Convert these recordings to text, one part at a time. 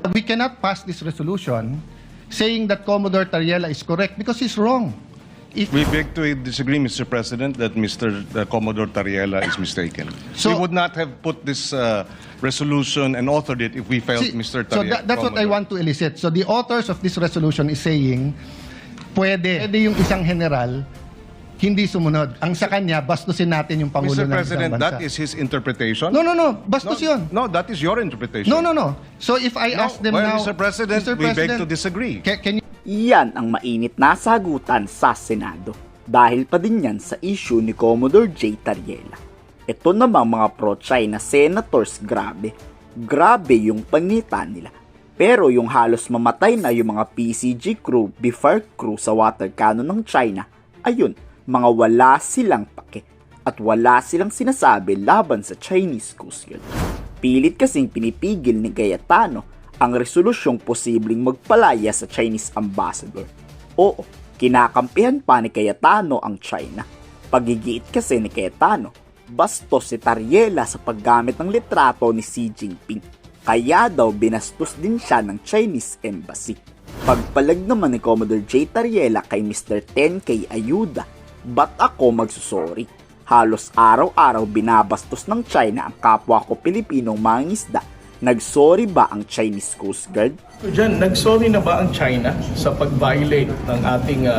We cannot pass this resolution saying that Commodore Tariela is correct because he's wrong. We beg to disagree, Mr. President, that Mr. Commodore Tariela is mistaken. So- we would not have put this resolution and authored it if we felt See, Mr. so Tariela. that's what I want to elicit. So the authors of this resolution is saying, pwede yung isang general hindi sumunod. Ang sa kanya, bastusin natin yung Pangulo Mr. ng President, isang bansa. that is his interpretation? No. Bastos yun. No, that is your interpretation. No. So if I ask them well, now... Mr. President, we beg to disagree. Can you... Iyan ang mainit na sagutan sa Senado dahil pa din yan sa issue ni Commodore J. Tariela. Ito namang mga pro-China senators, grabe yung panita nila. Pero yung halos mamatay na yung mga PCG crew, BFAR crew sa water cannon ng China, ayun, mga wala silang pake at wala silang sinasabi laban sa Chinese Coast Guard. Pilit kasing pinipigil ni Cayetano ang resolusyong posibleng magpalaya sa Chinese ambassador. Oo, kinakampihan pa ni Cayetano ang China. Pagigiit kasi ni Cayetano, bastos si Tariela sa paggamit ng litrato ni Xi Jinping. Kaya daw binastos din siya ng Chinese Embassy. Pagpalag naman ni Commodore J. Tariela kay Mr. 10K Ayuda, ba't ako magsusorry? Halos araw-araw binabastos ng China ang kapwa ko Pilipinong mangingisda. Nagsorry ba ang Chinese Coast Guard? So dyan, nagsorry na ba ang China sa pag-violate ng ating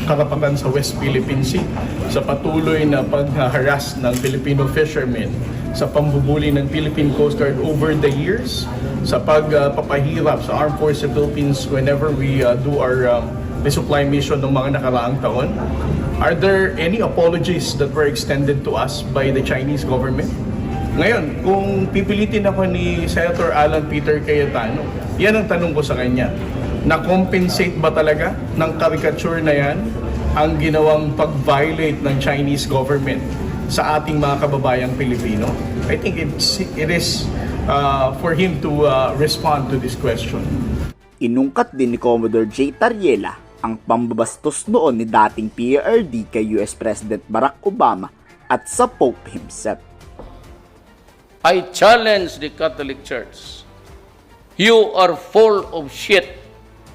karapatan sa West Philippine Sea, sa patuloy na pag-harass ng Filipino fishermen, sa pambubuli ng Philippine Coast Guard over the years, sa pagpapahirap sa Armed Forces of the Philippines whenever we do our resupply mission ng mga nakaraang taon? Are there any apologies that were extended to us by the Chinese government? Ngayon, kung pipilitin ako ni Senator Alan Peter Cayetano, yan ang tanong ko sa kanya. Na-compensate ba talaga ng caricature na yan ang ginawang pag-violate ng Chinese government sa ating mga kababayang Pilipino? I think it is for him to respond to this question. Inungkat din ni Commodore J. Tariela ang pambabastos noon ni dating PRD kay US President Barack Obama at sa Pope himself. I challenge the Catholic Church. You are full of shit.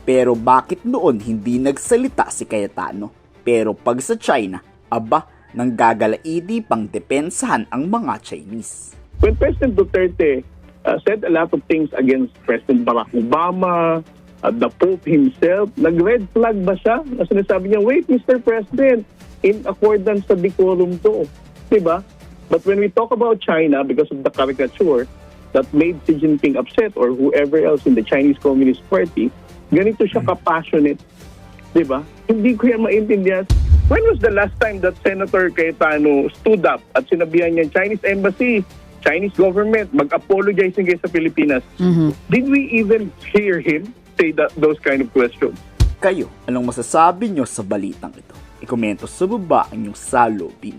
Pero bakit noon hindi nagsalita si Cayetano? Pero pag sa China, aba, nanggagalaidi pang depensahan ang mga Chinese. When President Duterte said a lot of things against President Barack Obama, the Pope himself, nag-red flag ba siya? Na sinasabi niya, wait, Mr. President, in accordance sa decorum to. Diba? But when we talk about China, because of the caricature that made Xi Jinping upset or whoever else in the Chinese Communist Party, ganito siya ka-passionate. Diba? Hindi ko yan maintindihan. When was the last time that Senator Cayetano stood up at sinabihan niya, Chinese Embassy, Chinese government, mag-apologize nga sa Pilipinas? Did we even hear him say those kind of questions? Kayo, anong masasabi nyo sa balitang ito? Ikomento sa baba ang inyong salubin.